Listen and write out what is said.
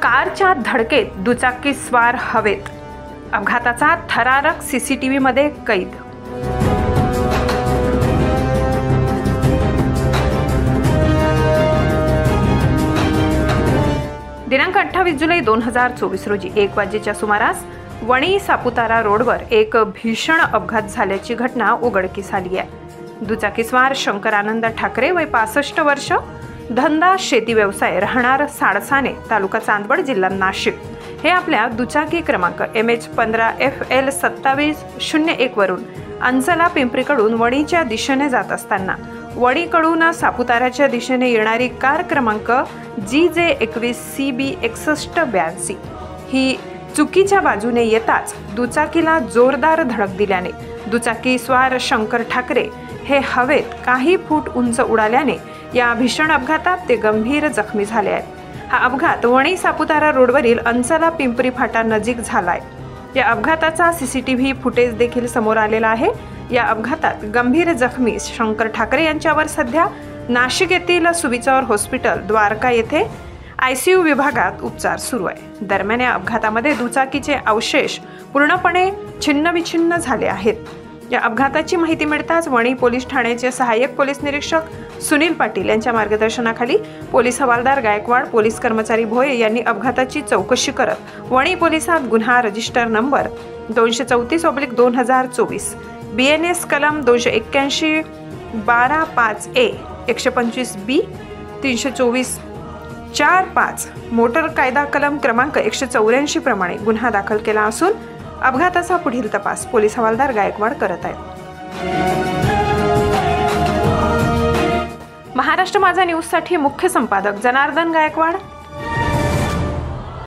कारच्या धडकेत दुचाकी स्वार हवेत, अपघाताचा थरारक सीसीटीव्ही मध्ये कैद। दिनांक 28 जुलै 2024 रोजी 1 वाजेच्या सुमारास वणी सापुतारा रोडवर एक भीषण अपघात झाल्याची घटना उघडकीस आली आहे। दुचाकीस्वार शंकर आनंद ठाकरे वय 65 वर्ष, धंदा शेती व्यवसाय, राहणार साडसाने, तालुका चांदवड, जिल्हा नाशिक, हे आपल्या दुचाकी क्रमांक MH15FL 2701 वरून अंचला पिंपरीकडून वणीच्या दिशेने जात असताना वणीकडून सापुताराच्या दिशेने येणारी कार क्रमांक GJ21CB 6182 ही चुकीच्या बाजूने येताच दुचाकीला जोरदार धडक दिल्याने दुचाकी स्वार शंकर ठाकरे हे हवेत काही फूट उंच उडाल्याने या भीषण अपघातात ते गंभीर जखमी झाले आहेत। हा अपघात वणी सापुतारा रोडवरील अंचला पिंपरी फाटा नजीक झालाय। या अपघाताचा सीसीटीव्ही फुटेज देखील समोर आलेला आहे। या अपघातात गंभीर जखमी शंकर ठाकरे यांच्यावर सध्या नाशिक येथील सुविचार हॉस्पिटल द्वारका येथे ICU विभागात उपचार सुरू आहे। दरम्यान या अपघातामध्ये दुचाकीचे अवशेष पूर्णपणे छिन्नविछिन्न झाले आहेत। या अपघाताची माहिती मिळताच वणी पोलीस ठाण्याचे सहाय्यक पोलीस निरीक्षक सुनील पाटील यांच्या मार्गदर्शनाखाली पोलीस हवालदार गायकवाड, पोलीस कर्मचारी भोये यांनी अपघाताची चौकशी करत वणी पोलिसात गुन्हा रजिस्टर नंबर 234/2024 BNS कलम 281 12(5)A 125B 324(4)(5) मोटर कायदा कलम क्रमांक 184 प्रमाणे गुन्हा दाखल केला असून अपघाताचा पुढील तपास पोलीस हवालदार गायकवाड करत आहेत। महाराष्ट्र माझा न्यूज साठी मुख्य संपादक जनार्दन गायकवाड,